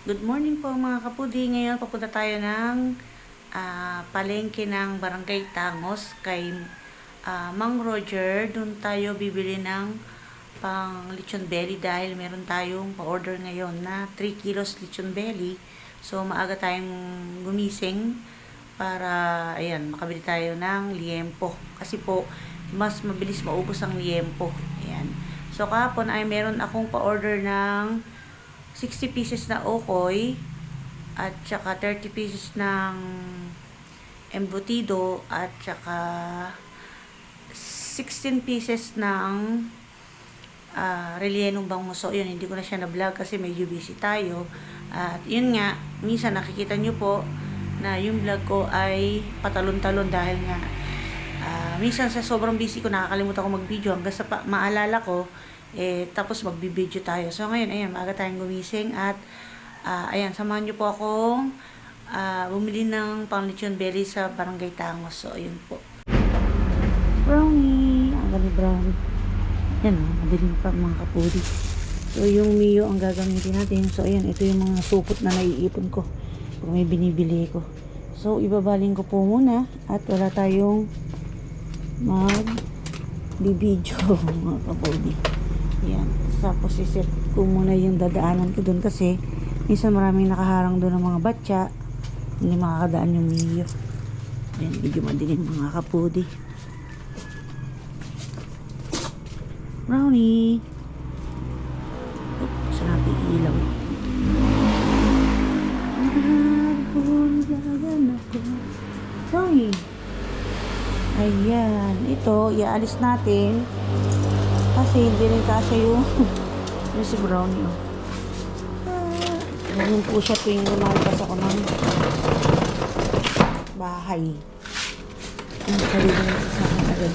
Good morning po mga kapudi. Ngayon papunta tayo ng palengke ng Barangay Tangos kay Mang Roger. Doon tayo bibili ng pang lechon belly dahil meron tayong pa-order ngayon na 3 kilos lechon belly. So maaga tayong gumising para ayan, makabili tayo ng liempo. Kasi po mas mabilis maubos ang liempo. Ayan. So kahapon ay meron akong pa-order ng 60 pieces na okoy at saka 30 pieces ng embutido at saka 16 pieces ng rellenong bangus. So yun, hindi ko na siya na-vlog kasi medyo busy tayo. At yun nga, minsan nakikita nyo po na yung vlog ko ay patalon-talon dahil nga minsan sa sobrang busy ko nakakalimutan ko mag-video hanggang sa maalala ko tapos magbibideo tayo. So ngayon, ayan, maaga tayong gumising at ayan, samahan nyo po akong bumili ng pang lechon belly sa Barangay Tangos. So ayun po. Brownie! Ang gani brownie. Yan o, madilim pa mga kapudi. So yung Mio ang gagamitin natin. So ayan, ito yung mga supot na naiipon ko pag may binibili ko. So ibabaling ko po muna at wala tayong mag-bibidyo mga kapudi. Yan. Tapos iset ko muna yung dadaanan ko doon kasi minsan maraming nakaharang doon ng mga batya. Hindi makakadaan yung Mio. Yan, medyo madilim mga kapudi. Brownie. Oops, natin ilaw. Brownie. Ayan. Ito, iaalis natin. Kasi hindi rin kasi yung si Brownie. Ganyan po siya tuwing lumalabas ako ng bahay. Ang sarili na sa akin agad.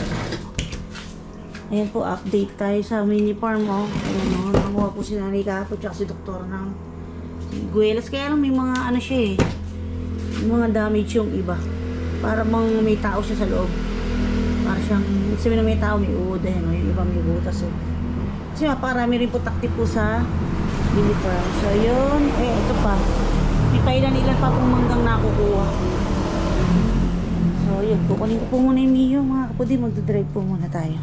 Ayan po, update tayo sa mini farm. Ayan o, nakakuha po si Nanay Kapo tsaka si Doktor ng guelas. Kaya lang may mga ano siya may mga damage yung iba. Para bang may tao siya sa loob. Para siyang, sabi na may tao, may uod, yung iba may butas. Kasi maparami rin po takti po sa mini farm. So yun, ito pa. May pailan-ilan pa pong manggang nakukuha. So yun, kukunin ko po muna yung Mio mga kapudi, magdadrive po muna tayo.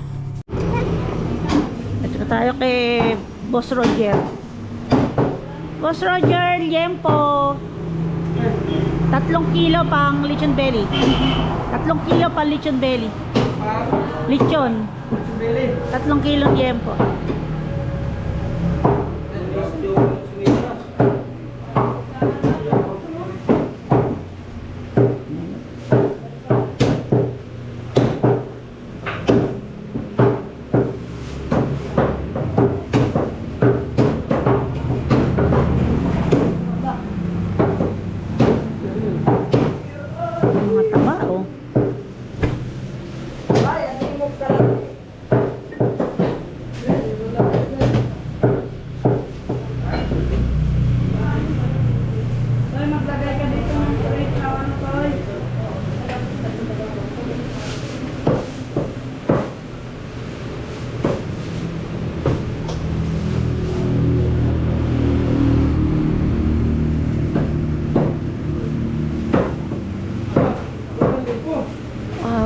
Ito na tayo kay Boss Roger. Boss Roger, liempo. 3 kilo pang lechon belly. 3 kilo pang lechon belly. Lechon. 3 kilo liempo.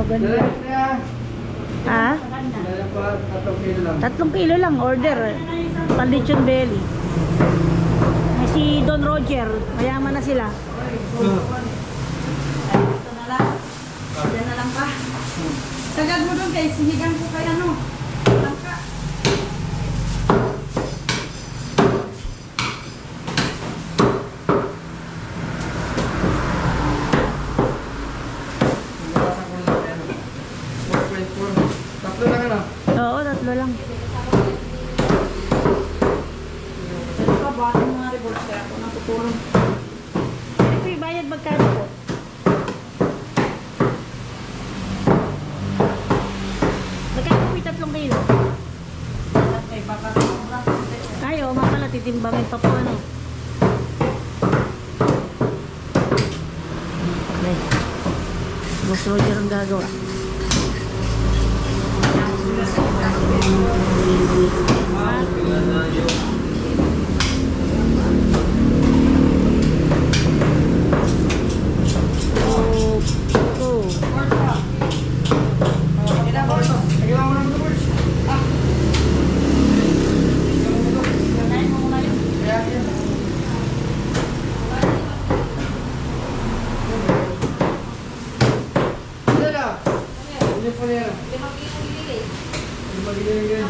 Ganda. Ha? 3 kilo lang order. Pang lechon belly. Si Don Roger, mayaman na sila. Ito na lang. Diyan na lang pa. Sagad mo doon kay sinigang ko kay ano. Langka. Oo, 3 lang. Ito pa ba ang mga revolts kaya ako natutulong. Ito yung bayad magkano po? Magkano po yung 3 kilo? Ay, oo nga pala, titimbangin pa po ano. Okay. Boss Roger ang gagawa. ko na yan. Lima gili yan.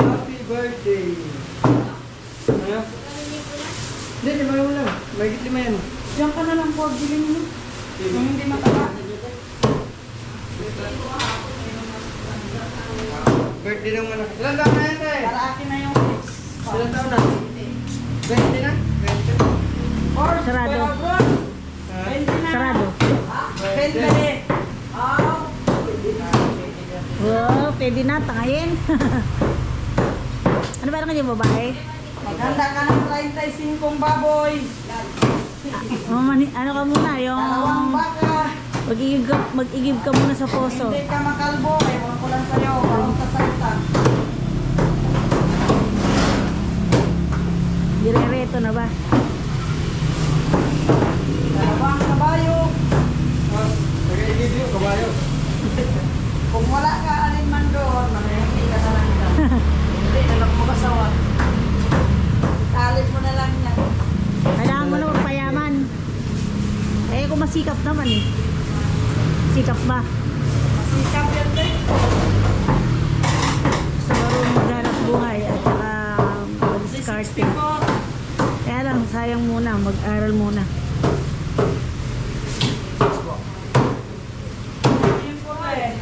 Happy birthday. Ha? Hindi, lima mo lang. Mahigit lima yan. Diyan ka na lang po, bilhin mo. Kung hindi mataba. Birthday ng malaki. Ilan taon na yan, tayo? Para akin na yung fix. Ilan taon na? 20 na? 20. Sarado. Ha? Sarado. 20. Wow, pwede na, tangayin. Ano ba naman yung babae? Maghanda ka ng 35 baboy, Ano ka muna, yung... dalawang baka, Mag-igib ka muna sa poso. hindi ka makalbo, ewan ko lang sa'yo, parang sasalita. Dire-reto na ba? Dalawang kabayo, Nag-iigib yung kabayo. kung wala ka alin man doon, manahimik ka na lang dyan. Hindi, anak mo kasawa. Kalit mo na lang yan. Kailangan mo na magpayaman. Eh, kung masikap naman eh. Sikap ba? Masikap yan din. Gusto marunong maghanap buhay at saka mag-diskarte. Kaya lang, sayang muna, mag-aral muna. Yun po eh.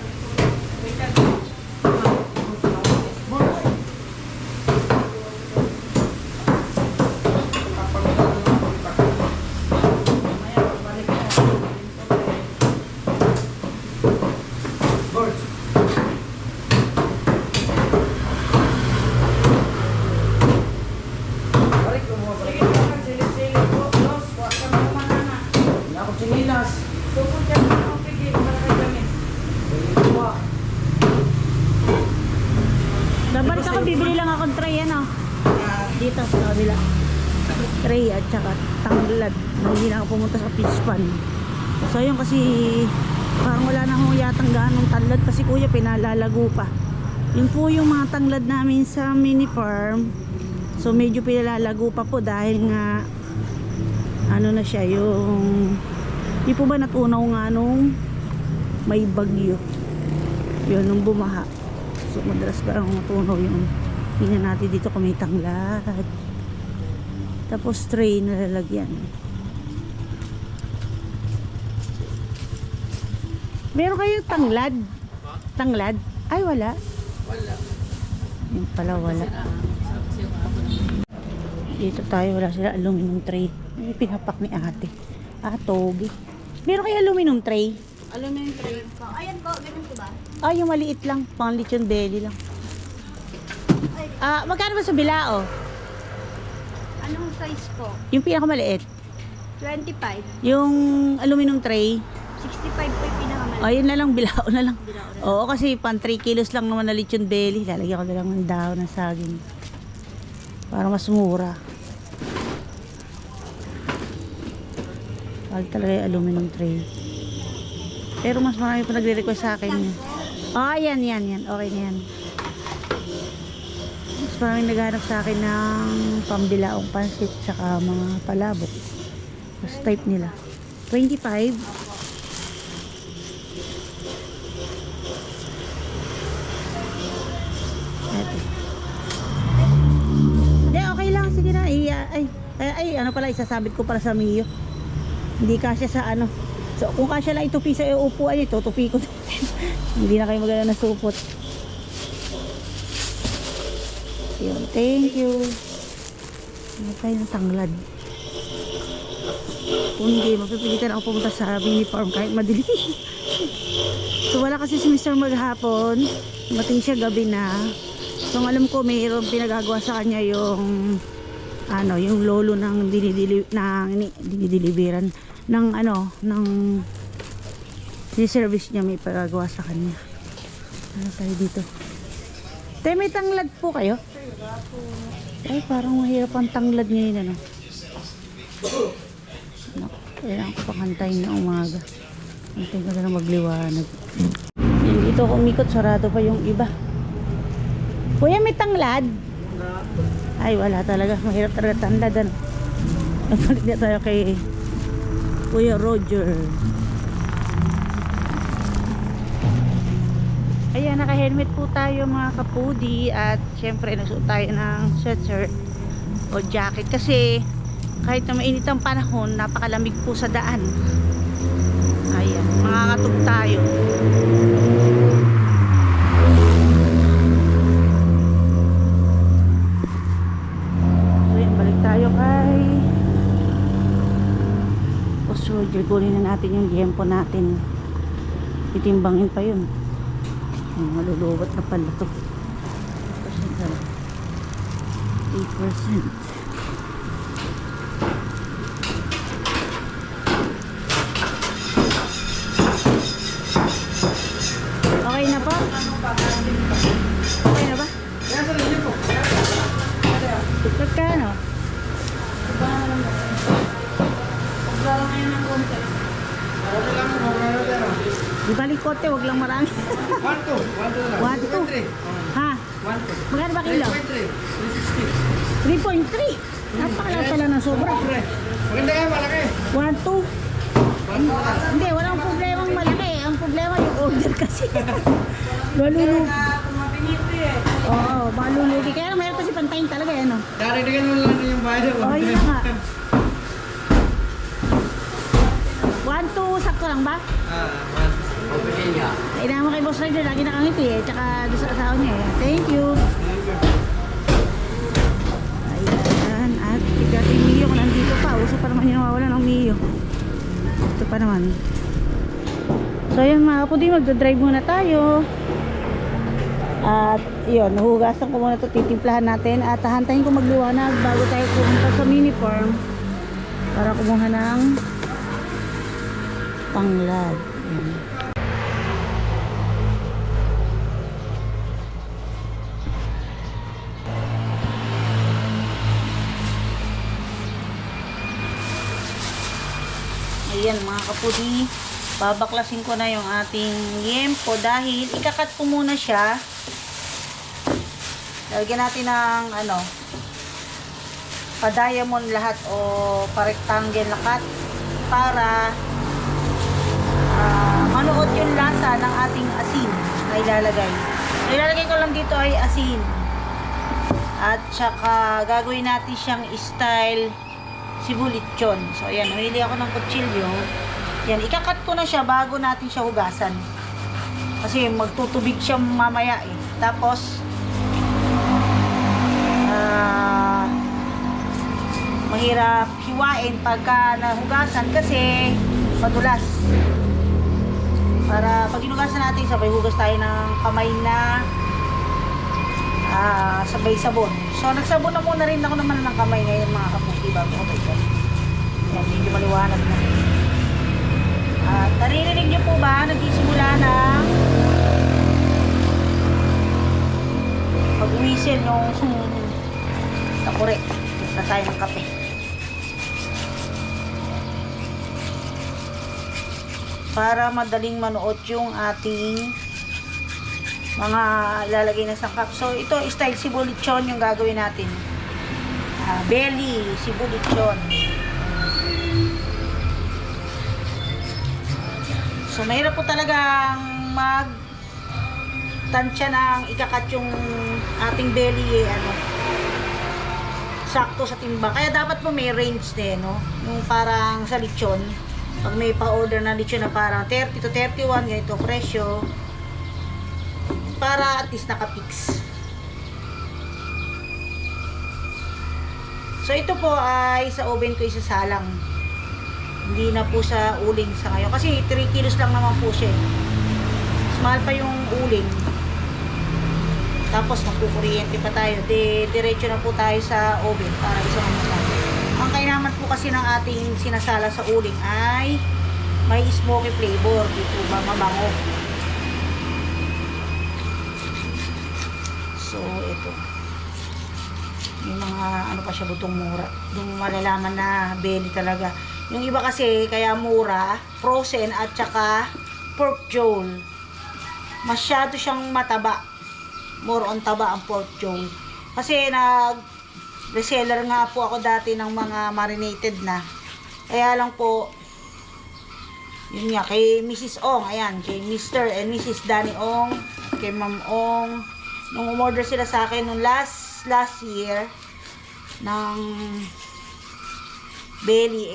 Sige, magsilip-silip po. Los, huwag ka na umanana. Hindi ako sinilas. Tukod ka na ng pigil para kay gamit. Babalik ako, bibili lang akong tray, ano? Dito sa kabila. Tray at saka tanglad. Hindi na ako pumunta sa fish pond. So yun kasi parang wala na akong yatang ganong tanglad kasi kuya pinalalago pa. Yun po yung mga tanglad namin sa mini farm. So medyo pinalalago pa po dahil nga ano na siya yung di po ba natunaw nga nung may bagyo. Yun nung bumaha. So madalas parang matunaw yung tingnan natin dito kung may tanglad. Tapos tray na lalagyan. Meron kayong tanglad? Tanglad? Ay wala. Wala. Yung pala wala. Dito tayo wala sila aluminum tray. May pinapak ni ate. Togi. Meron kayo aluminum tray? Aluminum tray. Ayan po, ganun po ba? Yung maliit lang. Pang lechon belly lang. Magkano ba sa bilao? Anong size po? Yung pinakamaliit. 25. Yung aluminum tray. 65 po yung pinakamaliit. Yun na lang, bilao na lang. Oo, kasi pan 3 kilos lang naman na lechon belly. Lalagyan ko na lang ng dahon ng saging. Para mas mura. Pag talaga yung aluminum tray. Pero mas marami pa nagre-request sa akin yun. Yan. Okay na yan. Mas maraming naghanap sa akin ng pambilaong pansit tsaka mga palabok. Mas type nila. 25. Eto. Hindi, okay lang. Sige na. Ano pala, isasabit ko para sa Mio. Hindi kasya sa ano. So, kung kasya lang itupi sa upuan ito, tupi ko. Hindi na kayo magana na supot. Yun, thank you. Ano tayo ng tanglad? Kung hindi, mapipilitan ako pumunta sa mini farm kahit madilim. So, wala kasi si Mr. maghapon. Mating siya gabi na. So, ang alam ko, mayroong pinagagawa sa kanya yung yung lolo ng dinideliveran ng service niya, may pagagawa sa kanya. Ano tayo dito? Tay, may tanglad po kayo? Ay, parang mahirap ang tanglad ngayon, ano? Kailangan ko pakantayin na umaga. Antay ko na magliwanag. Yan, dito ako umikot, sarado pa yung iba. Kuya, may tanglad? Ay, wala talaga. Mahirap talaga tanglad, ano? Balik na tayo kay Kuya Roger. Ayan, naka-helmet po tayo mga kapudi. At syempre nasuot tayo ng sweatshirt o jacket kasi kahit na mainit ang panahon, napakalamig po sa daan. Ayan, makakatog tayo. So yun, balik tayo kay Roger. Kunin na natin yung liempo natin. Titimbangin pa yun. Maluluwat na pala to. 8%. Okay na po? Okay na ba? Magkano? Di balik kote, wag lang marami. 1, 2. Ha? Magkano ba kilo? 3.3. Napakalaki pala ng sobra. Maganda yan, malaki. 1, 2. Hindi, walang problemang malaki. Ang problema yung order kasi. Malulugi. Oo, malulugi. Kaya lang mayroon kasi pantayin talaga yan. Daragdagan mo lang yung bayad. Oh, yun nga. 1, 2, sakto lang ba? Okay niya. Kailangan mo kay Boss Rider, lagi nakangiti eh. Tsaka doon sa asawa niya eh. Thank you. Ayan. At ikating Mio kung nandito pa. Uso pa naman yung nawawala ng Mio. Ito pa naman. So ayan mga kapudi, magdadrive muna tayo. At yun, nahugasan ko muna ito. Titimplahan natin. At hahantayin ko magliwanag bago tayo pumunta sa mini farm. Para kumuha ng panglad. Ayan. Ayan mga kapudi, babaklasin ko na yung ating liempo dahil ikakat ko muna siya. Lalagyan natin ng pa-diamond lahat o pa-rectangle na cut para manuot yung lasa ng ating asin na ilalagay. Ilalagay ko lang dito ay asin. At saka gagawin natin siyang style sibulityon. So ayan, humili ako ng kutsilyo. Yan, ikakat ko na siya bago natin siya hugasan. Kasi magtutubig siya mamaya eh. Tapos mahirap hiwain pagka nahugasan kasi madulas. Para pag hinugasan natin, sabay hugas tayo ng kamay na sabay sabon. So nagsabon na muna rin ako naman ng kamay ngayon mga kaputi bago ko ito. Yan, medyo maliwanag na. At naririnig nyo po ba nagsisimula ng pag-whistle yung takure na tayo ng kape. Para madaling manuot yung ating mga lalagay na sangkap. So ito style sibulityon yung gagawin natin. Belly sibulityon. So mahirap po talagang tansya ng ikakat yung ating belly sakto sa timba. Kaya dapat po may range din, no? Yung parang sa lechon, pag may pa-order na lechon na parang 30 to 31 ganito presyo, para at least nakapix. So ito po ay sa oven ko isasalang. Hindi na po sa uling sa ngayon kasi 3 kilos lang naman po siya. Small pa yung uling. Tapos magkukuryente pa tayo. Diretso na po tayo sa oven para isang lang. Ang kailangan po kasi ng ating sinasala sa uling ay may smoky flavor. Dito ba mabango. So ito. Yung mga pa siya butong mura. Yung malalaman na belly talaga. Yung iba kasi kaya mura, frozen at saka pork jowl. Masyado siyang mataba. More on taba ang pork jowl. Kasi reseller nga po ako dati ng mga marinated na. Kaya lang po, yun nga, kay Mrs. Ong, ayan, kay Mr. and Mrs. Danny Ong, kay Ma'am Ong, nung umorder sila sa akin nung last year, ng belly,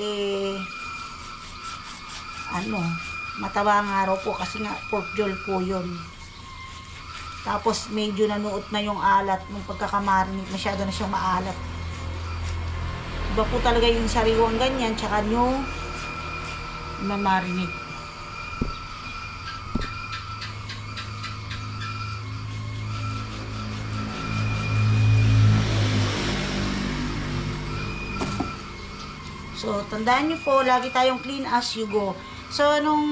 mataba nga raw po kasi nga pork jol po yun. Tapos medyo nanuot na yung alat nung pagkakamarinate, masyado na siyang maalat. Iba po talaga yung sariwang ganyan, tsaka nyo mamarinate. So, tandaan nyo po, lagi tayong clean as you go. So, nung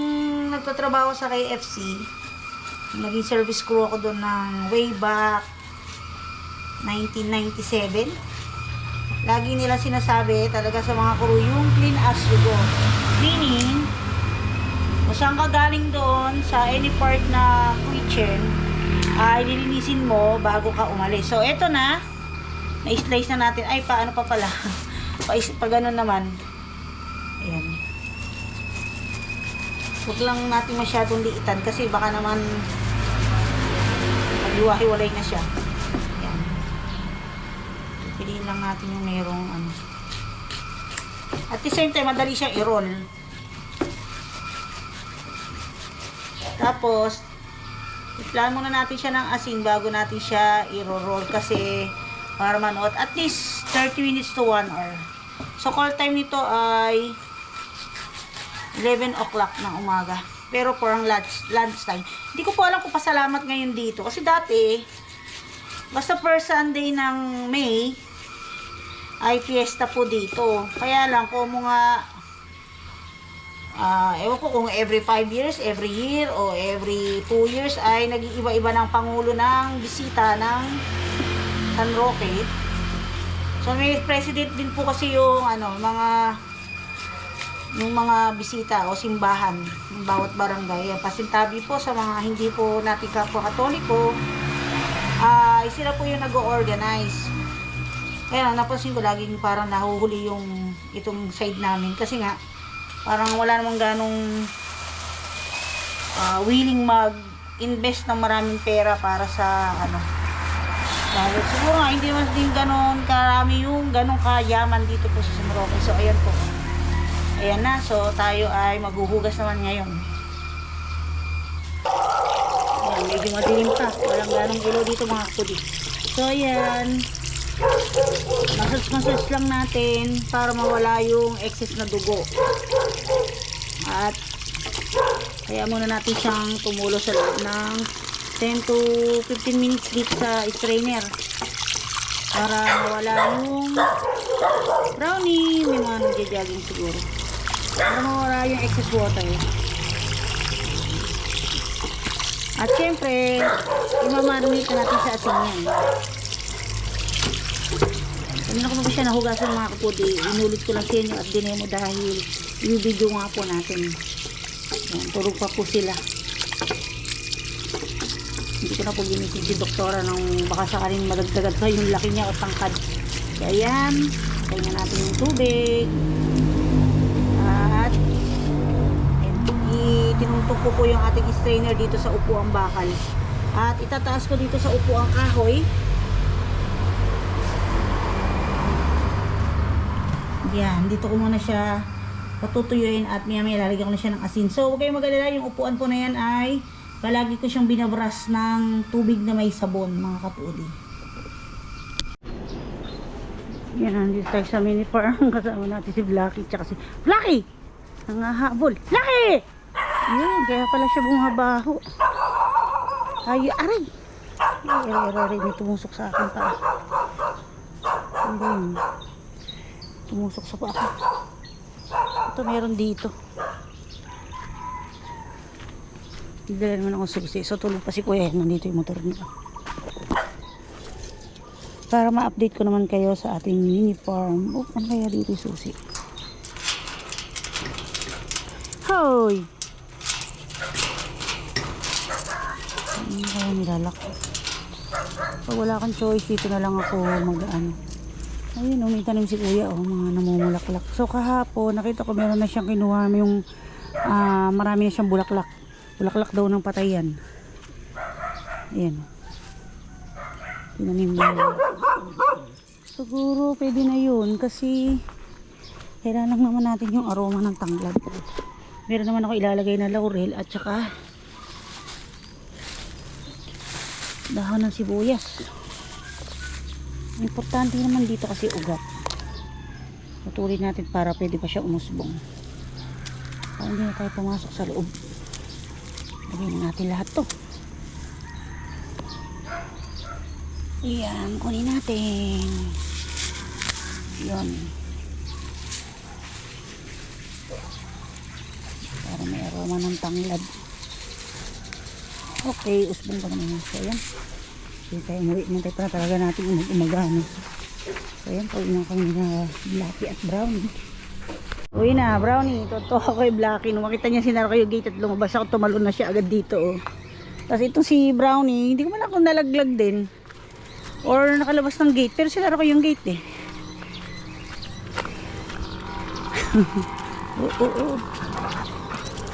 nagtatrabaho sa KFC, naging service crew ako doon ng way back 1997. Lagi nila sinasabi talaga sa mga crew yung clean as you go. Meaning, kung saan ka galing doon sa any part na kitchen, ay lilinisin mo bago ka umalis. So, eto na. Na-slice na natin. Ay, paano pa pala? Pa ganun naman. Ayan. Huwag lang natin masyadong liitan kasi baka naman maghiwa-hiwalay na siya. Ayan. Piliin lang natin yung merong ano. At the same time, madali siyang i-roll. Tapos, i-plan muna natin siya ng asin bago natin siya i-roll kasi para manuot. At least 30 minutes to 1 hour. So, call time nito ay 11 o'clock ng umaga. Pero parang lunch time. Hindi ko po alam kung pasalamat ngayon dito. Kasi dati, basta first Sunday ng May, ay fiesta po dito. Kaya lang, kung mga, ewan ko kung every 5 years, every year, o every 2 years, ay nag-iiba-iba ng pangulo ng bisita ng San Roque. So, may president din po kasi yung, mga bisita o simbahan ng bawat barangay. Pasintabi po sa mga hindi po natin kapwa Katoliko, sila po yung nag-organize. Kaya napansin ko laging parang nahuhuli yung itong side namin kasi nga parang wala namang ganong willing mag-invest ng maraming pera para sa dahil siguro nga hindi mas din ganon karami yung ganon kayaman dito po sa San Roque. So ayan po. Ayan na. So tayo ay maghuhugas naman ngayon. Ayan, medyo madilim pa. Walang ganong ilaw dito mga kapudi. So ayan. Massage lang natin para mawala yung excess na dugo. At kaya muna natin siyang tumulo sa loob ng 10 to 15 minutes dito sa strainer para mawala yung brownie. May mga nagja-jogging siguro para mawala yung excess water. At syempre imamarinate natin sa asin yan. Kanina ko na po siya nahugasan mga kapudi. Inulit ko lang sa inyo at dinemo dahil i-video nga po natin. Yan, tulog pa po sila. Hindi ko na po ginitin si doktora nang baka sakaling madagdagan pa yung laki niya o tangkad. Kaya yan, kanya natin yung tubig. At itinuntok ko po yung ating strainer dito sa upuang bakal. At itataas ko dito sa upuang kahoy. Yan, dito ko muna siya patutuyuin at maya-maya lalagyan ko na siya ng asin. So, huwag kayong mag-alala, yung upuan po na yan ay palagi ko siyang binabras ng tubig na may sabon, mga kapudi. Yan, nandito tayo sa mini farm. Kasama natin si Blacky, tsaka si Blacky! Nangahabol. Blacky! Yan, kaya pala siya bumabaho. Ay, aray! Aray, may tumusok sa akin pa. Tumusok sa pa ako. Ito meron dito. Dala naman ako susi. So tulog pa si Kuya. Nandito yung motor niya. Para ma-update ko naman kayo sa ating mini farm. Oh, ano kaya dito yung susi? Hoy! Ano kaya nilalak? Pag wala kang choice, dito na lang ako mag-ano. Ayun, may tanim si kuya, mga namumulaklak. So kahapon, nakita ko meron na siyang kinuha yung marami na siyang bulaklak. Bulaklak daw ng patayan. Ayan. Tinanim na yun. Siguro pwede na yun kasi kailangan lang naman natin yung aroma ng tanglad. Meron naman ako ilalagay na laurel at saka dahon ng sibuyas. Importante naman dito kasi ugat. Putulin natin para pwede pa siya umusbong. Para hindi na tayo pumasok sa loob. Lagyan natin lahat to. Ayan, kunin natin. Yun. Para may aroma ng tanglad. Okay, usbong pa naman. So, ayan. Hindi tayo umuwi. Nantay pa na talaga natin umagano. So, ayan. Pauwi na kami na Blackie at Brownie. Uwi na, Brownie. Totoo ako kay Blackie. Nung makita niya sinara kayo gate at lumabas ako, tumalon na siya agad dito. Oh. Tapos itong si Brownie, hindi ko man ako nalaglag din. Or nakalabas ng gate. Pero sinara ko yung gate eh.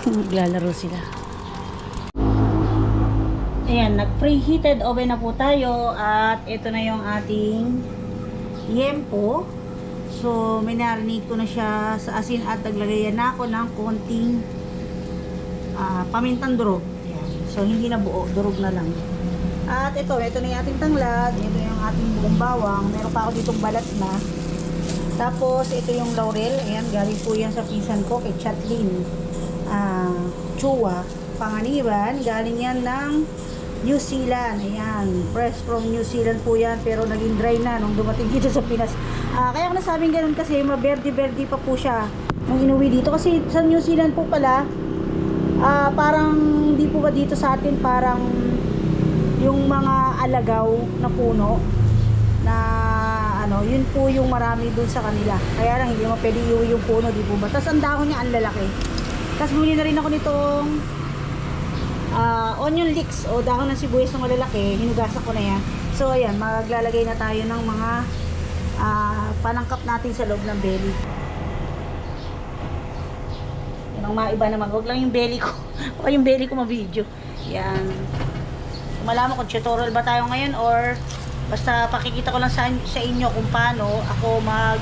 Naglalaro sila. Ayan, nag-preheated oven na po tayo at ito na yung ating yempo. So, minarinig ko na siya sa asin at naglagayan na ako ng konting pamintang durog. Ayan. So, hindi na buo, durog na lang. At ito na yung ating tanglad, ito yung ating buong bawang. Meron pa ako ditong balat na. Tapos, ito yung laurel. Ayan, galing po yan sa pinsan ko kay Chatlin. Chua, Panganiban. Galing yan ng New Zealand. Ayan, fresh from New Zealand po yan. Pero naging dry na nung dumating dito sa Pinas. Kaya ko nasabing ganun kasi maberde-berde pa po siya nung inuwi dito. Kasi sa New Zealand po pala, parang hindi po ba dito sa atin parang yung mga alagaw na puno na ano, yun po yung marami dun sa kanila. Kaya lang hindi mo pwede iuwi yung puno, di po ba? Tapos ang dahon niya ang lalaki. Tapos bumili na rin ako nitong onion leeks o dahon ng sibuyas ng malalaki. Hinugasan ko na yan. So ayan, maglalagay na tayo ng mga panangkap natin sa loob ng belly. Yan ang maiba naman. Huwag lang yung belly ko. Huwag yung belly ko ma-video. Yan. Malaman kung tutorial ba tayo ngayon or basta pakikita ko lang sa inyo kung paano ako mag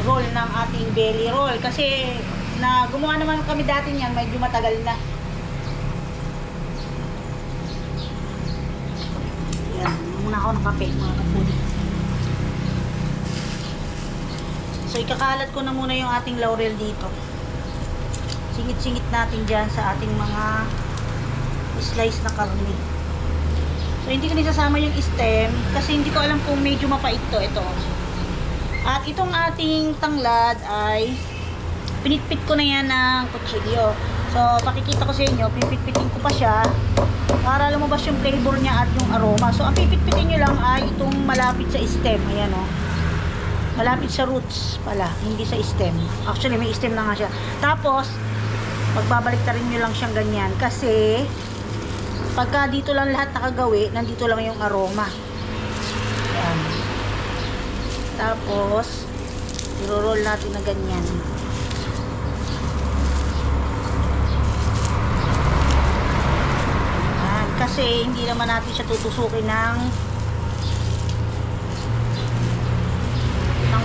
roll ng ating belly roll. Kasi na gumawa naman kami dati niyan, medyo matagal na. Yan. Muna ako ng kape, mga kapuli. So, ikakalat ko na muna yung ating laurel dito. Singit-singit natin dyan sa ating mga slice na karne. So, hindi ko nisasama yung stem kasi hindi ko alam kung medyo mapait to. Ito. At itong ating tanglad ay pinitpit ko na yan ng kutsilyo. So, pakikita ko sa inyo, pipitpitin ko pa siya para lumabas yung flavor niya at yung aroma. So, ang pipitpitin nyo lang ay itong malapit sa stem. Ayan o. Malapit sa roots pala, hindi sa stem. Actually, may stem na nga siya. Tapos, magbabalik na rin nyo lang siyang ganyan. Kasi, pagka dito lang lahat nakagawi, nandito lang yung aroma. Ayan. Tapos, i-roll natin na ganyan. Ayan. Kasi, hindi naman natin siya tutusukin ng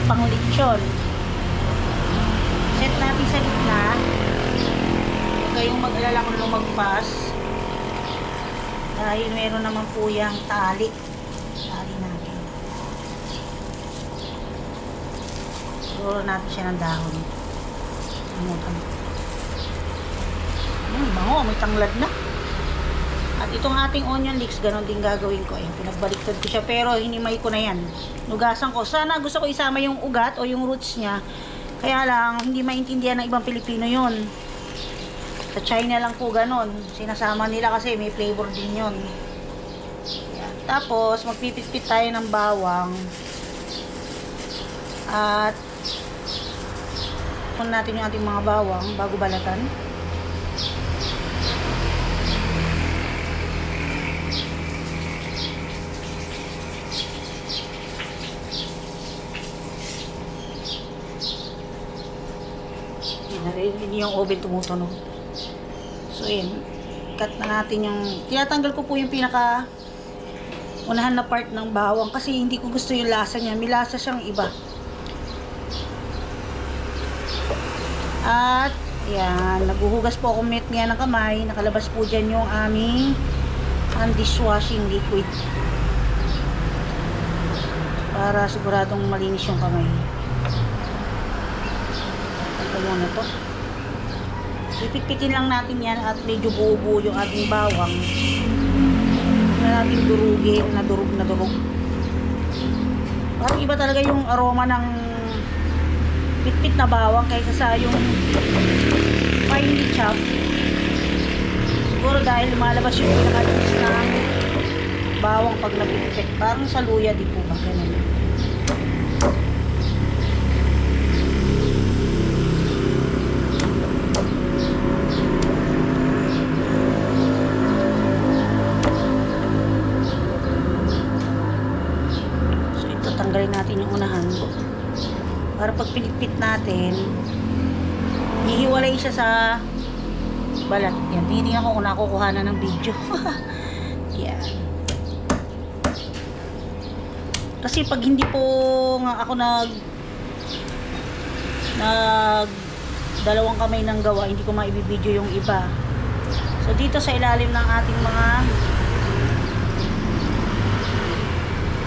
panglitsyon. Set natin sa gitna. Huwag kayong mag-alala kung lumagpas. Dahil meron naman po yung tali. Tali natin. Siguro natin siya ng dahon. Bango, may tanglad na. At itong ating onion leeks, ganon din gagawin ko. Ayan, pinagbaliktad ko siya, pero hinimay ko na yan. Nugasan ko. Sana gusto ko isama yung ugat o yung roots niya. Kaya lang, hindi maintindihan ng ibang Pilipino yun. Sa China lang po ganon. Sinasama nila kasi may flavor din yun. Ayan. Tapos, magpipit-pit tayo ng bawang. At, punan natin yung ating mga bawang bago balatan. yung oven tumutunog. So, yun. Cut na natin yung... Tinatanggal ko po yung pinaka unahan na part ng bawang kasi hindi ko gusto yung lasa niya. May lasa siyang iba. At, yan. Naghuhugas po ako miya ng kamay. Nakalabas po dyan yung aming dishwashing liquid. Para siguradong malinis yung kamay. Ito muna to. Ipitpitin lang natin yan at medyo buo-buo yung ating bawang. Hindi natin durugin na durug. Parang iba talaga yung aroma ng pitpit na bawang kaysa sa yung finely chopped. Siguro dahil lumalabas yung pinaka-juice ng bawang pag napitpit. Parang sa luya di po ba? Ganun. Tanggalin natin yung unahan para pag pinitpit natin hihiwalay siya sa balat. Yan, tinitingnan ko kung nakukuha na ng video. Yan. Kasi pag hindi po nga ako nag dalawang kamay ng gawa, hindi ko maibibideo yung iba. So dito sa ilalim ng ating mga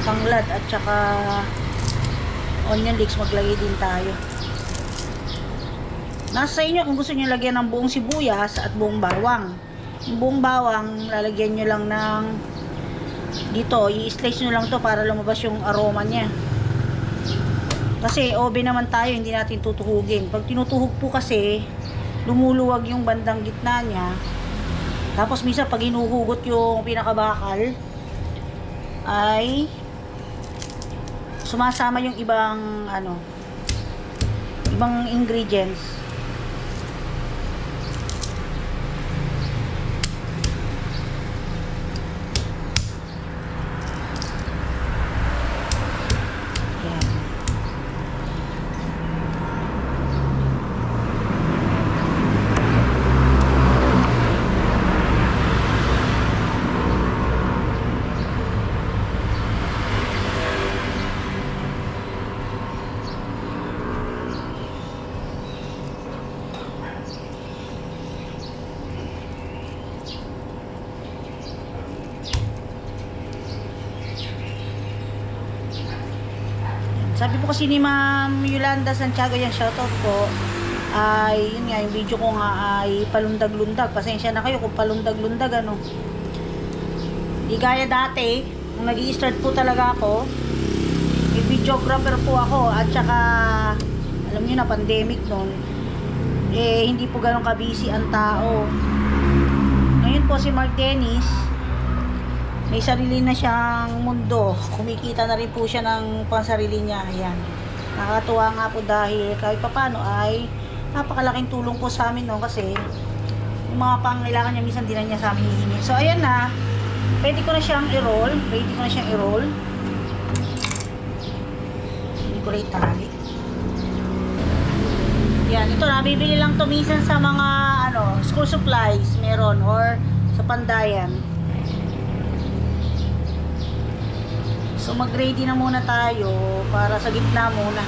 tanglad at saka onion leeks, maglagay din tayo. Nasa inyo kung gusto nyo lagyan ng buong sibuyas at buong bawang. Yung buong bawang lalagyan nyo lang ng dito, i-slice nyo lang to para lumabas yung aroma nya. Kasi oven naman tayo, hindi natin tutuhugin. Pag tinutuhog po kasi lumuluwag yung bandang gitna nya. Tapos minsan pag hinuhugot yung pinakabakal ay sumasama yung ibang ibang ingredients. Yan. Sabi po kasi ni Ma'am Yolanda Santiago, yan shoutout po, ay yun nga, yung video ko nga ay palundag-lundag. Pasensya na kayo kung palundag-lundag di gaya dati nung nag-i-start po talaga ako, may videographer po ako at saka alam niyo na pandemic noon, hindi po ganun ka-busy ang tao. Ngayon po si Mark Dennis may sarili na siyang mundo. Kumikita na rin po siya ng pansarili niya. Ayan. Nakakatuwa nga po dahil kahit papano ay napakalaking tulong po sa amin, no? Kasi yung mga pangailangan niya minsan din na niya sa amin hihingi. So ayan na. Pwede ko na siyang i-roll. Hindi ko na itali. Yan. Ito na. Bibili lang to minsan sa mga school supplies meron or sa Pandayan. So mag-ready na muna tayo para sa gitna muna.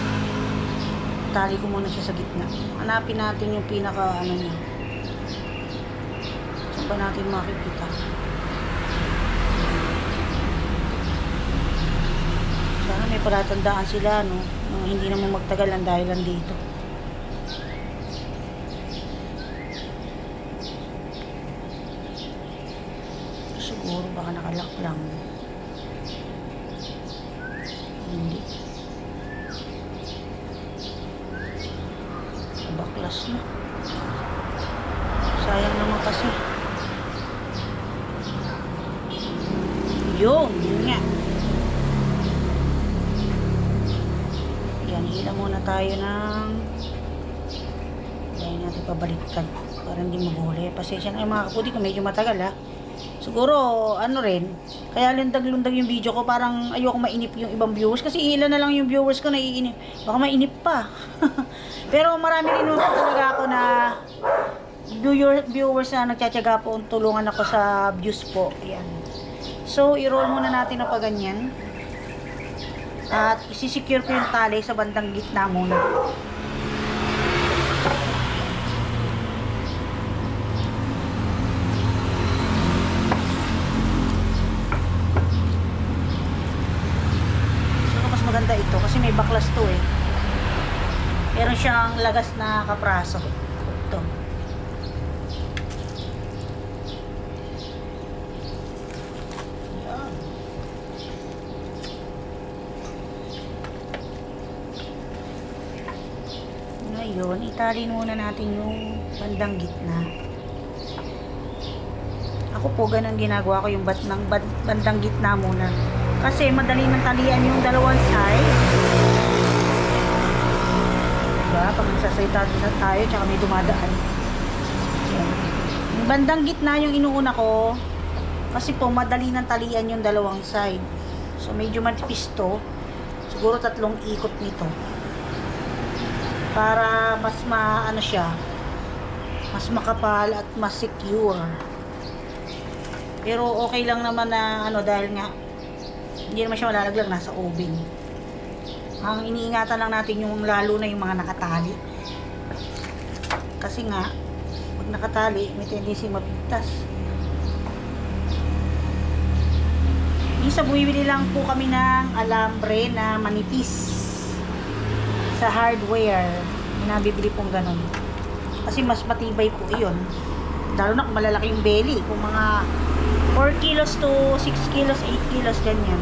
Tali ko muna siya sa gitna. Hanapin natin yung pinaka niya. Saan ba natin makikita? Sana may palatandaan sila, no? Nang hindi naman magtagal ang dahilan dito. Siguro baka nakalak lang. Hindi. Baklas na. Sayang naman kasi. Yun nga. Yan, hila muna tayo ng dahil natin pabaliktad para hindi maghuli. Pasensya na mga kapudi kung medyo matagal, ha. Siguro, ano rin, kaya lundag-lundag yung video ko, parang ayoko mainip yung ibang viewers, kasi ilan na lang yung viewers ko naiinip. Baka mainip pa. Pero marami rin naman po talaga ako na viewers na nagtsatsaga po, tulungan ako sa views po. Ayan. So, i-roll muna natin na pa ganyan. At isi-secure ko yung tali sa bandang gitna muna. Mas maganda ito kasi may baklas to eh. Meron siyang lagas na kapraso. Ito. Ayan. Ngayon, italin muna natin yung bandang gitna. Ako po ganun ginagawa ko yung bandang gitna muna. Kasi madali nang talian yung dalawang side. Diba? Pag nasasalita na tayo, tsaka may dumadaan. Ayan. Yung bandang gitna yung inuuna ko. Kasi po, madali nang talian yung dalawang side. So, medyo manipis to. Siguro 3 ikot nito. Para mas maano siya. Mas makapal at mas secure. Pero okay lang naman na ano dahil nga hindi naman siya malalaglag, nasa oven. Ang iniingatan lang natin yung lalo na yung mga nakatali. Kasi nga, pag nakatali, may tendency mapigtas. Minsan bumibili lang po kami ng alambre na manipis sa hardware. Nabibili pong ganun. Kasi mas matibay po iyon. Lalo na kung malalaki yung belly. Kung mga 4 kilos to 6 kilos, 8 kilos, ganyan.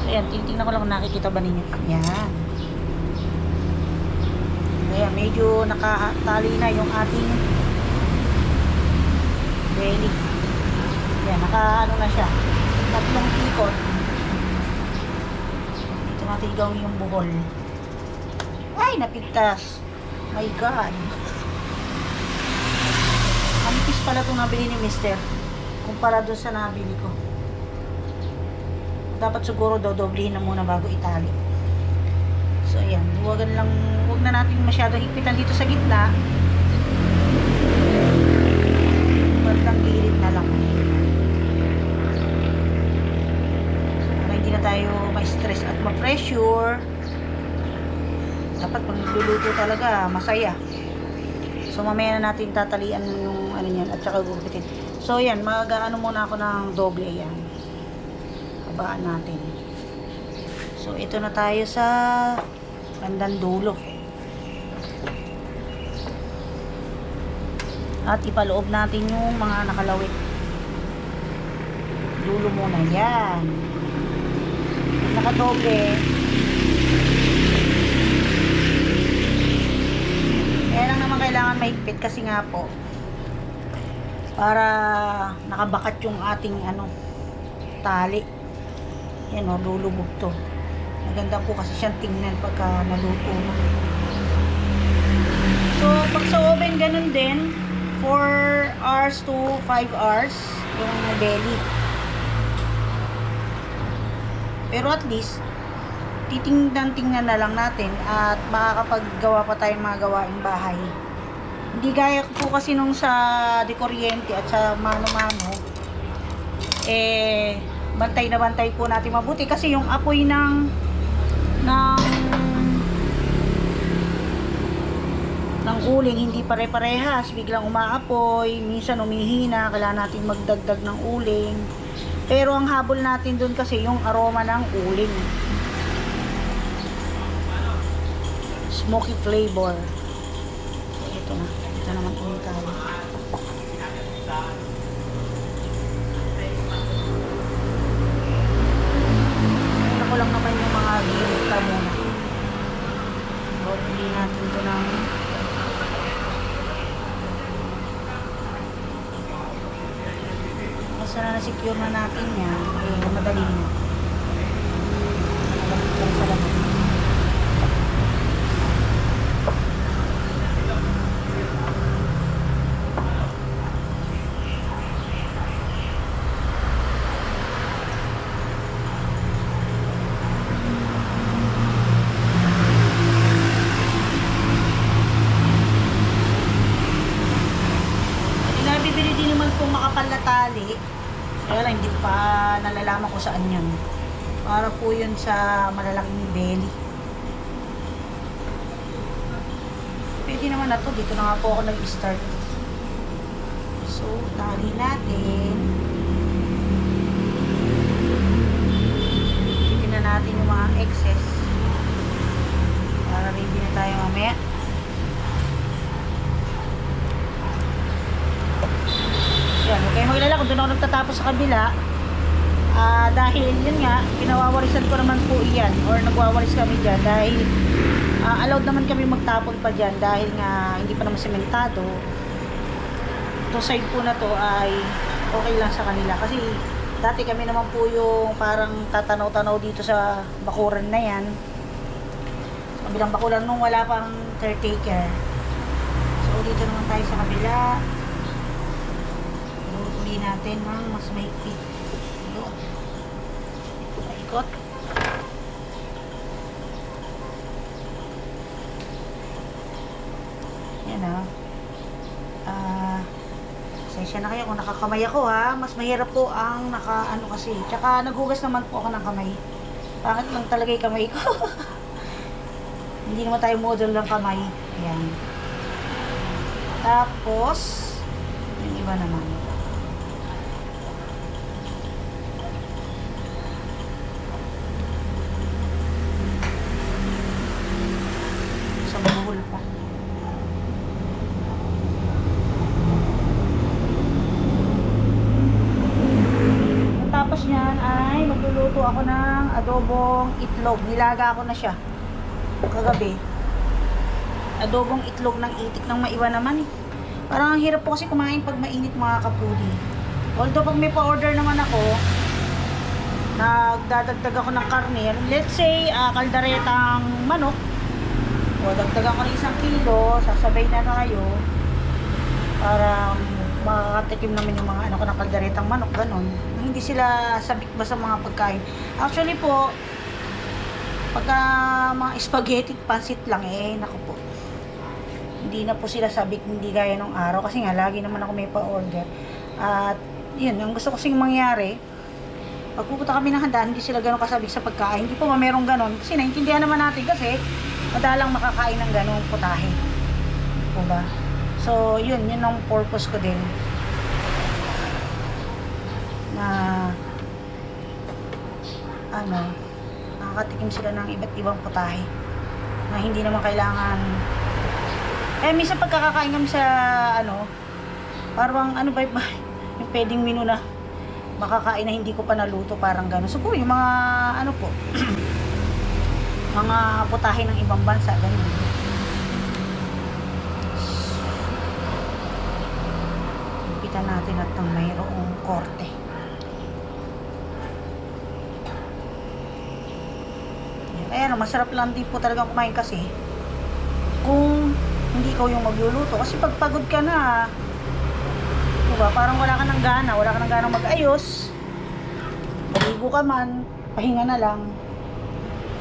So, ayan, titingnan ko lang kung nakikita ba ninyo. Ayan. Ayan, medyo nakatali na yung ating belly. Ayan, ano na siya. 3 ikot. Dito natin gawin yung buhol. Ay, napigtas. My God. Manipis pala itong nabili ni Mister. Kumpara doon sa nabili ko. Dapat siguro daw doblehin na muna bago itali. So ayan, huwag na natin masyado higpitan dito sa gitna. Bandang gilid na lang. Para hindi na tayo ma-stress at ma-pressure. Dapat pag nagluluto talaga masaya. So mamaya na natin tatalian yung ano niyan at saka gugupitin. So yan, mag-ano muna ako ng doble yan. Habaan natin. So ito na tayo sa bandang dulo. At ipaloob natin yung mga nakalawit. Dulo muna yan. Nakadoble. Kaya lang naman kailangan mahigpit kasi nga po para nakabakat yung ating tali. Yan o, lulubog to. Maganda po kasi siyang tingnan pagka naluto na. So, pag sa oven, ganun din. 4 hours to 5 hours yung belly. Pero at least, titingnan na lang natin at makakapaggawa pa tayong mga gawaing bahay. Hindi gaya po kasi nung sa de kuryente at sa mano-mano, bantay na bantay po natin mabuti kasi yung apoy ng uling hindi pare-parehas, biglang umaapoy, minsan umihina, kailangan natin magdagdag ng uling. Pero ang habol natin dun kasi yung aroma ng uling. Smoky flavor. Ito na. Ito naman ulit tayo. Ito ko lang naman yung mga gilid na muna. So, hindi natin ito ng basta na na-secure na natin yan. Madali na. Salamat. malalaman ko saan yun. Para po yun sa malalaking belly. Pwede naman na to. Dito na nga po ako nag-start. So, tali natin. Tignan natin yung mga excess. Para ready na tayo mamaya. Yan, huwag kayong maglala kung doon ako nagtatapos sa kabila. Dahil yun nga, pinawawarisan ko naman po iyan or nagwawaris kami dyan dahil allowed naman kami magtapon pa dyan dahil nga hindi pa naman sementado. Ito side po na to ay okay lang sa kanila kasi dati kami naman po yung parang tatanaw-tanaw dito sa bakuran na yan, kabilang bakuran nung wala pang caretaker. So dito naman tayo sa kabila, uli natin ng mas mahigpit. Paikot. Yan pasensya na kayo kung nakakamay ako mas mahirap po ang naka ano kasi, tsaka naghugas naman po ako ng kamay. Pangit lang talaga yung kamay ko. Hindi naman tayo model ng kamay. Yan. Tapos yung iba naman sa buhol pa. Tapos yan ay magluluto ako ng adobong itlog. Nilaga ko na siya kagabi. Adobong itlog ng itik ng maiwa naman eh. Parang ang hirap po kasi kumain pag mainit mga kapudi. Although pag may pa-order naman ako, nagdadagdag ako ng karne. Let's say kaldaretang manok. O dagdagan ko ng 1 kilo, sasabay na tayo para makakatikim naman yung mga ko ng kaldaretang manok, ganun. Hindi sila sabik ba sa mga pagkain. Actually po, pagka mga spaghetti pansit lang naku po, hindi na po sila sabik, hindi gaya nung araw kasi nga lagi naman ako may pa-order. At yun, yung gusto kasing mangyari, pag pupunta kami ng handaan, hindi sila ganun kasabik sa pagkain. Hindi po merong ganun kasi naintindihan naman natin kasi madalang makakain ng ganung putahe po ba. So yun ang purpose ko din na nakakatikim sila ng iba't ibang putahe na hindi naman kailangan minsan pagkakakain kami sa parang ba yung pwedeng menu na makakain na hindi ko pa naluto, parang gano'n. So po yung mga po mga putahe ng ibang bansa, ganun. Ipitan natin at ng mayroong korte. Kaya masarap lang din po talaga kumain kasi kung hindi ikaw yung magluluto. Kasi pag pagod ka na, diba, parang wala ka ng gana mag-ayos. Maligo ka man, pahinga na lang.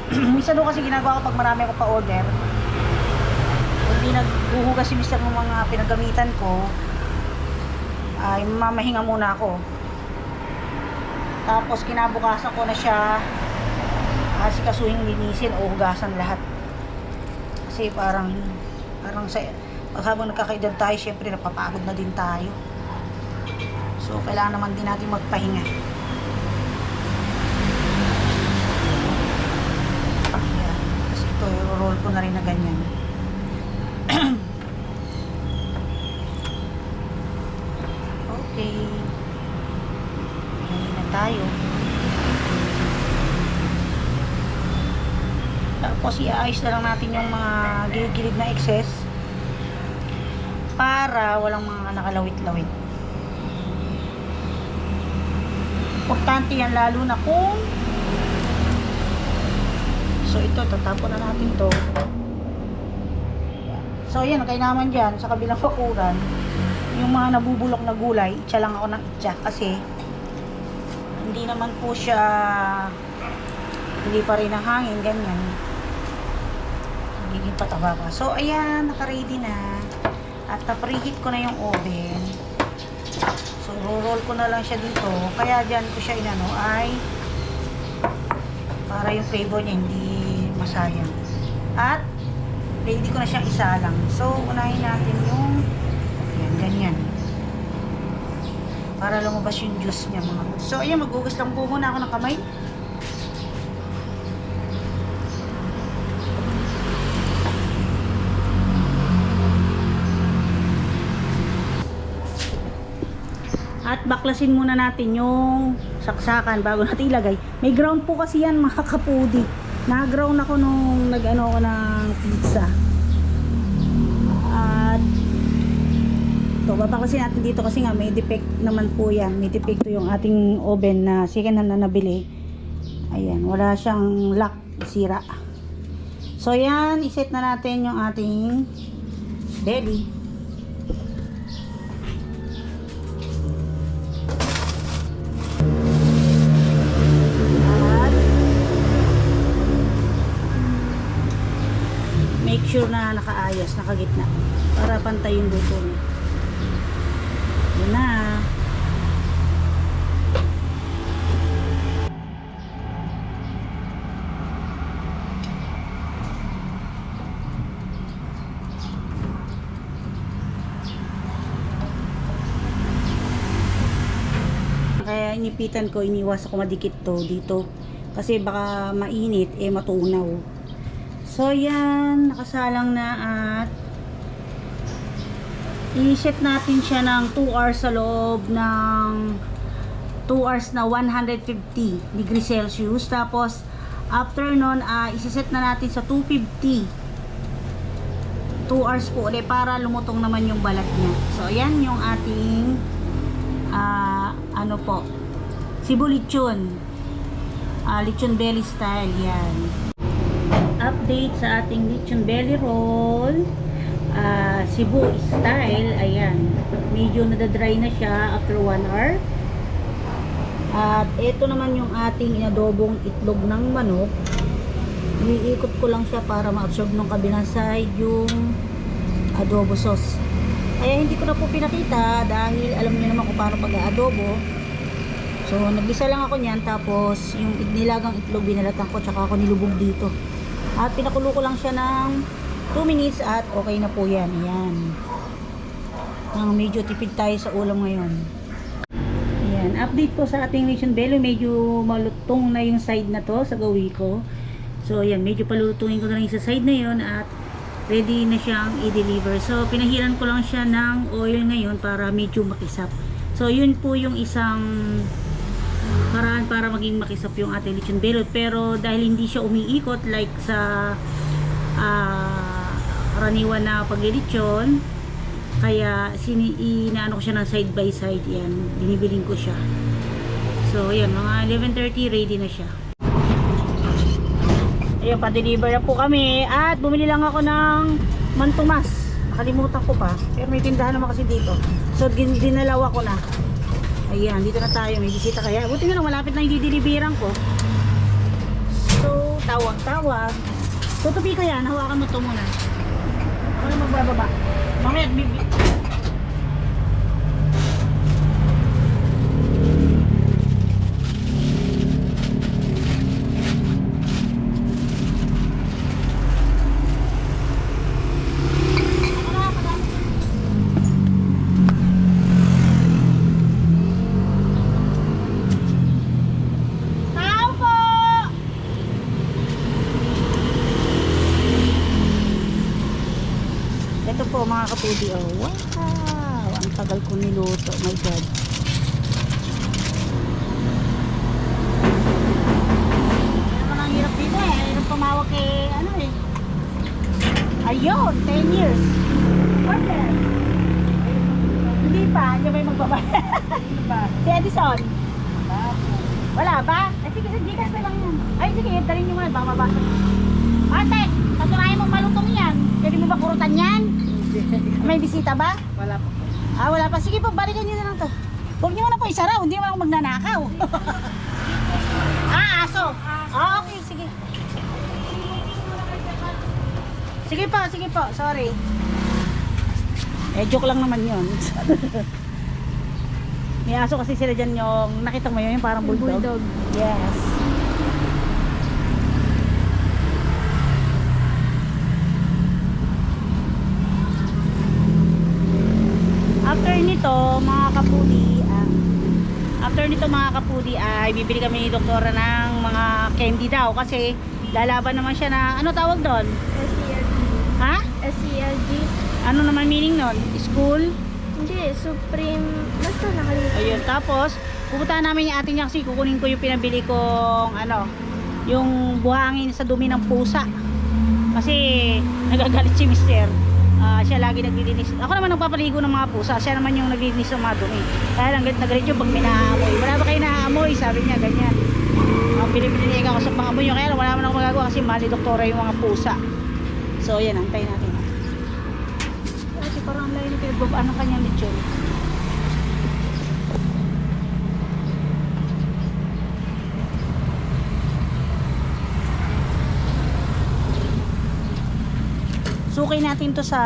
Minsan doon kasi ginagawa ko pag marami ako pa-order, hindi naghuhugas si mister ng mga pinagamitan ko, ay mamahinga muna ako. Tapos kinabukasan ko na siya asikasuhin, linisin o hugasan lahat. Kasi parang sa habang nagkakaedad tayo, syempre napapagod na din tayo. So kailangan naman din natin magpahinga. Kasi ito, roll ko na rin na ganyan. Okay. Hindi na tayo. Tapos i-ayos na lang natin yung mga gilid-gilid na excess para walang mga nakalawit-lawit. Importante yan lalo na kung ito, tatapon na natin to. So ayan, kaya naman dyan sa kabilang bakuran yung mga nabubulok na gulay, itsa lang ako ng itsa kasi hindi naman po siya, hindi pa rin ang hangin, ganyan, nagiging pataba pa. So ayan, naka-ready na at na-preheat ko na yung oven. So So, roll ko na lang siya dito. Kaya dyan ko siya inano ay para yung flavor niya hindi masayang. At, ready ko na siyang isalang. So, unahin natin yung yan, ganyan. Para lumabas yung juice niya mga. So, ayan, maghugas lang po muna ako ng kamay. At baklasin muna natin yung saksakan bago natin ilagay. May ground po kasi yan mga kapudi. Na-ground ako nung nag-ano ako ng pizza. At ito, babaklasin natin dito kasi nga may defect naman po yan. May defecto yung ating oven na second hand na nabili. Ayan, wala siyang lock, sira. So yan, iset na natin yung ating belly. Make sure na nakaayos, nakagitna para pantay yung luto niya. Yun na. Kaya inipitan ko, iniwas ako madikit to dito kasi baka mainit matunaw. So yan, nakasalang na at i-set natin siya ng 2 hours sa loob ng 2 hours na 150 degrees Celsius. Tapos after nun, isi-set na natin sa 250. 2 hours po ulit para lumutong naman yung balat niya. So yan yung ating ano po, Cebu lechon. Lechon belly style yan. Update sa ating lechon belly roll, Cebu style. Ayan, medyo nadadry na siya after 1 hour. At ito naman yung ating inadobong itlog ng manok. Iikot ko lang siya para ma-absorb ng kabilang side yung adobo sauce. Kaya hindi ko na po pinakita dahil alam niyo naman kung paano pag-adobo. So nagisa lang ako niyan, tapos yung nilagang itlog binalatan ko tsaka ako nilubog dito. At pinakulo ko lang siya ng 2 minutes at okay na po yan. Ayan. Medyo tipid tayo sa ulam ngayon. Ayan. Update ko sa ating lechon belly. Medyo malutong na yung side na to sa gawi ko. So ayan. Medyo palutungin ko na lang sa side na yun at ready na siyang i-deliver. So pinahiran ko lang siya ng oil ngayon para medyo makisap. So yun po yung isang paraan para maging makisap yung ating lechon belly, pero dahil hindi siya umiikot like sa karaniwan na paglilechon, kaya inaano ko siya ng side by side. Yan, binibiling ko siya. So yan, mga 11:30 ready na siya. Ayun, pa-deliver na po kami at bumili lang ako ng mantumas. Nakalimutan ko pa, pero may tindahan naman kasi dito, so dinalawa ko na. Ayan, dito na tayo. May bisita kaya. Buti nga lang, malapit na yung dideliveran ko. So, tawag-tawag. Tutupi ko yan. Hawakan mo ito muna. Ako na magbababa. Mamaya, bibi. Ito po mga kapudi, oh. Wow! Ang tagal ko niluto. My God. Ano naman ang hirap dito eh. Hirap pumawag kay ano eh. Ayun! 10 years. Order! Hindi pa. Hindi ba yung magbabayad? Si Edison. Wala ba? Ay sige, sa Gcash na lang yan. Ay sige, tarin nyo nga. Baka mabasa. Ate, patunayan mo malutong yan. Pwede mo ba kurutan yan? May bisita ba? Wala pa. Wala pa. Sige po, balikan nyo na lang to. Huwag nyo na po isara, hindi naman ako magnanakaw. Aso. Okay, sige. Sige po, sorry. Joke lang naman yun. May aso kasi sila dyan yung, nakita mo yun, yung parang bulldog. Bulldog. Yes. After nito, mga kapudi, ay bibili kami ni doktora ng mga candy daw kasi lalaban naman siya na, ano tawag doon? SCLG. Ha? SCLG. Ano naman meaning nun? School? Hindi, Supreme. Basta nakalimutan. Ayun, tapos pupuntahan namin yung atin niya kasi kukunin ko yung pinabili kong ano, yung buhangin sa dumi ng pusa. Kasi nagagalit si mister. Siya lagi naglilinis. Ako naman nagpapaligo ng mga pusa. Siya naman yung naglilinis ng mga dumi. Kaya lang galit yung pag may naaamoy. Wala ba kayo naaamoy? Sabi niya, ganyan. Pinipilinig ako sa pangamoy nyo. Kaya lang wala naman ako magagawa kasi mali doktora yung mga pusa. So yan, antayin natin. Kasi parang ang layo na pinagbabaano ng kanyang lechon. Sukay natin to sa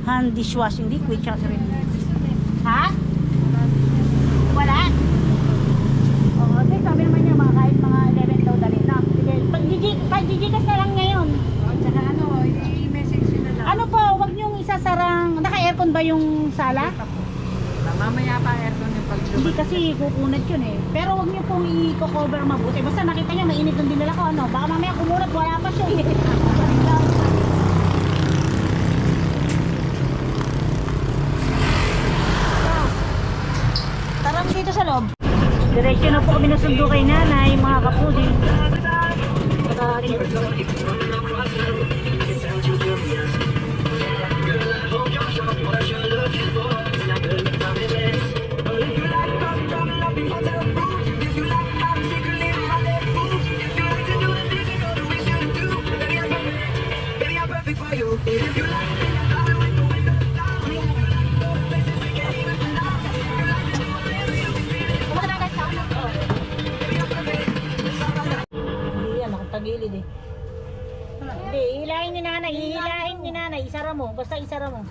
hand dishwashing liquid tsaka sa rin. Ha? Wala? Oo, okay, sabi naman niya mga kahit mga 11 daw dali na. Sige, pag-gigigas na lang ngayon. Tsaka ano, i-message nyo na lang. Ano po, wag niyong isasarang, naka-aircon ba yung sala? Mamaya pa aircon yung pag-lumabas. Hindi kasi kukunat yun eh. Pero wag niyo pong i-cover mabuti. Basta nakita niya mainit yung dinala ko ano. Baka mamaya kumunat, wala pa siya eh. Tara dito sa loob. Diretso na po kami nasundo kay nanay, mga kapudi. Hindi yan, nakatagilid eh. Hindi, hihilahin ni nanay, isara mo, basta isara mo.